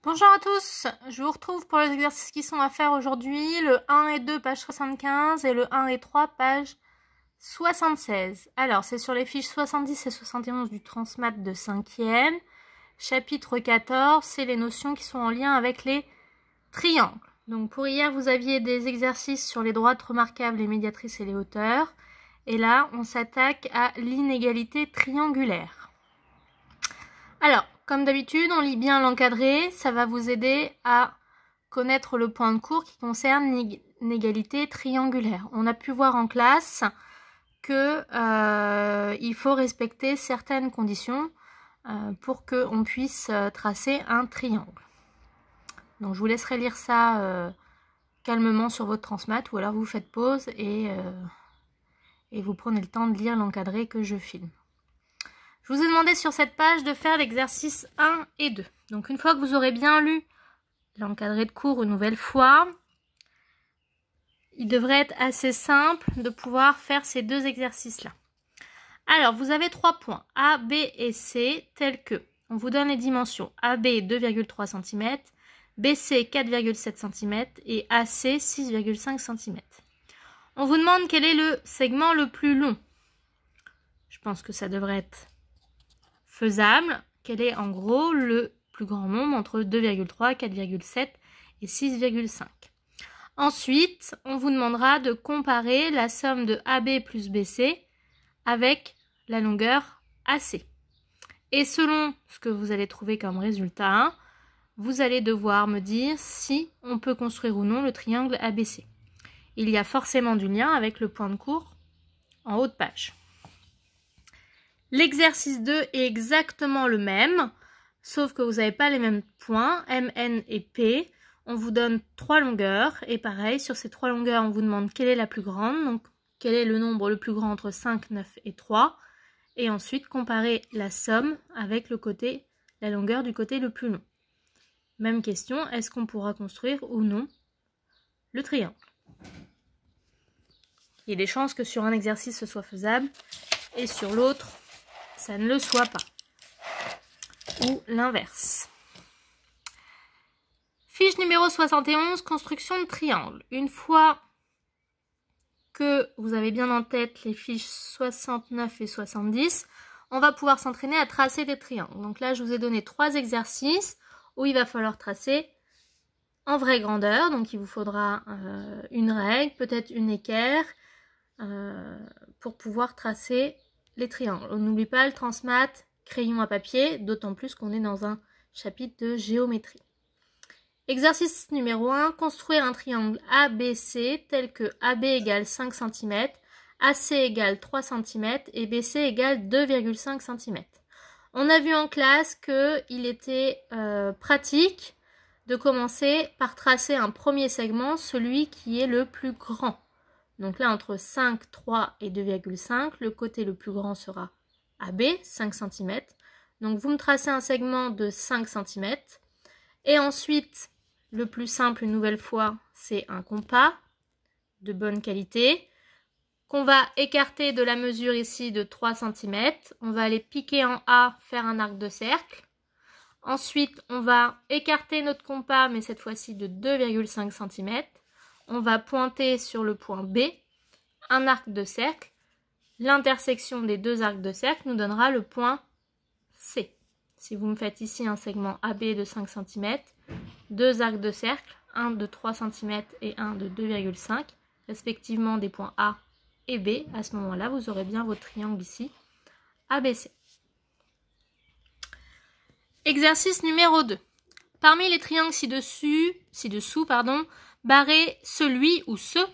Bonjour à tous, je vous retrouve pour les exercices qui sont à faire aujourd'hui, le 1 et 2 page 75 et le 1 et 3 page 76. Alors c'est sur les fiches 70 et 71 du Transmat de 5e, chapitre 14, c'est les notions qui sont en lien avec les triangles. Donc pour hier vous aviez des exercices sur les droites remarquables, les médiatrices et les hauteurs, et là on s'attaque à l'inégalité triangulaire. Alors, comme d'habitude, on lit bien l'encadré, ça va vous aider à connaître le point de cours qui concerne l'inégalité triangulaire. On a pu voir en classe que il faut respecter certaines conditions pour qu'on puisse tracer un triangle. Donc je vous laisserai lire ça calmement sur votre transmat, ou alors vous faites pause et vous prenez le temps de lire l'encadré que je filme. Je vous ai demandé sur cette page de faire l'exercice 1 et 2. Donc une fois que vous aurez bien lu l'encadré de cours une nouvelle fois, il devrait être assez simple de pouvoir faire ces deux exercices-là. Alors, vous avez 3 points, A, B et C, tels que, on vous donne les dimensions, AB 2,3 cm, BC 4,7 cm et AC 6,5 cm. On vous demande quel est le segment le plus long. Je pense que ça devrait être faisable. Quel est en gros le plus grand nombre entre 2,3, 4,7 et 6,5. Ensuite, on vous demandera de comparer la somme de AB plus BC avec la longueur AC. Et selon ce que vous allez trouver comme résultat, vous allez devoir me dire si on peut construire ou non le triangle ABC. Il y a forcément du lien avec le point de cours en haut de page. L'exercice 2 est exactement le même, sauf que vous n'avez pas les mêmes points, M, N et P. On vous donne 3 longueurs, et pareil, sur ces 3 longueurs, on vous demande quelle est la plus grande, donc quel est le nombre le plus grand entre 5, 9 et 3, et ensuite comparer la somme avec la longueur du côté le plus long. Même question, est-ce qu'on pourra construire ou non le triangle? Il y a des chances que sur un exercice ce soit faisable, et sur l'autre, ça ne le soit pas. Ou l'inverse. Fiche numéro 71, construction de triangle. Une fois que vous avez bien en tête les fiches 69 et 70, on va pouvoir s'entraîner à tracer des triangles. Donc là, je vous ai donné 3 exercices où il va falloir tracer en vraie grandeur. Donc il vous faudra une règle, peut-être une équerre, pour pouvoir tracer les triangles. On n'oublie pas le transmat, crayon à papier, d'autant plus qu'on est dans un chapitre de géométrie. Exercice numéro 1, construire un triangle ABC tel que AB égale 5 cm, AC égale 3 cm et BC égale 2,5 cm. On a vu en classe qu'il était pratique de commencer par tracer un premier segment, celui qui est le plus grand. Donc là, entre 5, 3 et 2,5, le côté le plus grand sera AB, 5 cm. Donc vous me tracez un segment de 5 cm. Et ensuite, le plus simple, une nouvelle fois, c'est un compas de bonne qualité qu'on va écarter de la mesure ici de 3 cm. On va aller piquer en A, faire un arc de cercle. Ensuite, on va écarter notre compas, mais cette fois-ci de 2,5 cm. On va pointer sur le point B, un arc de cercle. L'intersection des deux arcs de cercle nous donnera le point C. Si vous me faites ici un segment AB de 5 cm, deux arcs de cercle, un de 3 cm et un de 2,5, respectivement des points A et B, à ce moment-là, vous aurez bien votre triangle ici, ABC. Exercice numéro 2. Parmi les triangles ci-dessous, barrez celui ou ceux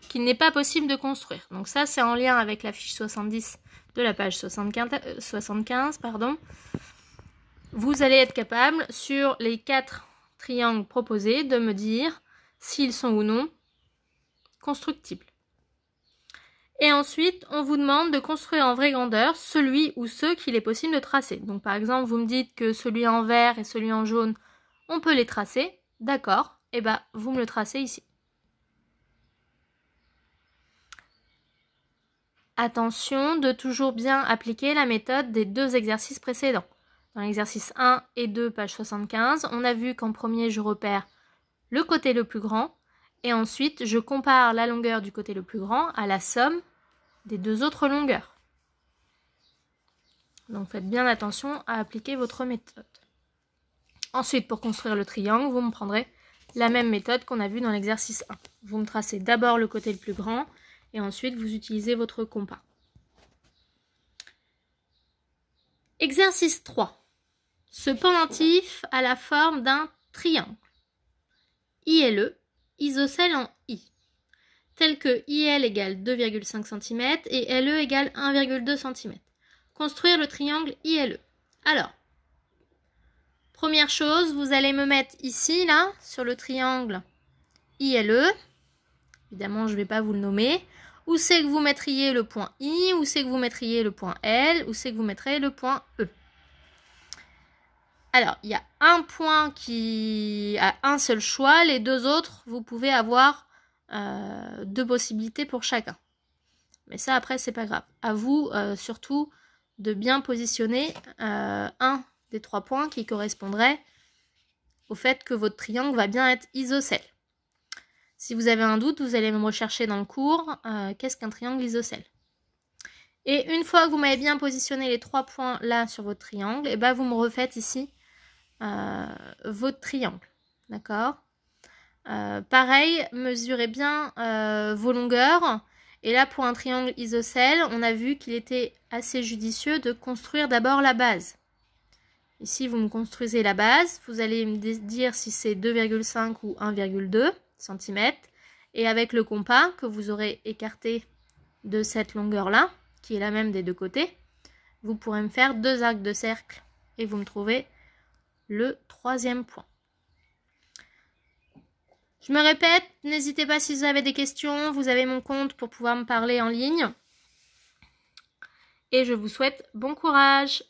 qu'il n'est pas possible de construire. Donc ça, c'est en lien avec la fiche 70 de la page 75. Vous allez être capable, sur les 4 triangles proposés, de me dire s'ils sont ou non constructibles. Et ensuite, on vous demande de construire en vraie grandeur celui ou ceux qu'il est possible de tracer. Donc par exemple, vous me dites que celui en vert et celui en jaune, on peut les tracer. D'accord, et bien vous me le tracez ici. Attention de toujours bien appliquer la méthode des 2 exercices précédents. dans l'exercice 1 et 2, page 75. On a vu qu'en premier, je repère le côté le plus grand et ensuite, je compare la longueur du côté le plus grand à la somme des deux autres longueurs. Donc, faites bien attention à appliquer votre méthode. Ensuite, pour construire le triangle, vous me prendrez la même méthode qu'on a vue dans l'exercice 1. Vous me tracez d'abord le côté le plus grand et ensuite, vous utilisez votre compas. Exercice 3. Ce pendentif a la forme d'un triangle. ILE, isocèle en I, tel que IL égale 2,5 cm et LE égale 1,2 cm. Construire le triangle ILE. Alors, première chose, vous allez me mettre ici, là, sur le triangle ILE. Évidemment, je ne vais pas vous le nommer. Où c'est que vous mettriez le point I? Où c'est que vous mettriez le point L? Où c'est que vous mettrez le point E? Alors, il y a un point qui a un seul choix. Les deux autres, vous pouvez avoir deux possibilités pour chacun. Mais ça, après, c'est pas grave. À vous, surtout, de bien positionner un des trois points qui correspondrait au fait que votre triangle va bien être isocèle. Si vous avez un doute, vous allez me rechercher dans le cours qu'est-ce qu'un triangle isocèle. Et une fois que vous m'avez bien positionné les trois points là sur votre triangle, et ben vous me refaites ici votre triangle. D'accord? Pareil, mesurez bien vos longueurs. Et là, pour un triangle isocèle, on a vu qu'il était assez judicieux de construire d'abord la base. Ici, vous me construisez la base. Vous allez me dire si c'est 2,5 ou 1,2 cm. Et avec le compas que vous aurez écarté de cette longueur-là, qui est la même des deux côtés, vous pourrez me faire deux arcs de cercle et vous me trouvez le troisième point. Je me répète, n'hésitez pas si vous avez des questions, vous avez mon compte pour pouvoir me parler en ligne. Et je vous souhaite bon courage.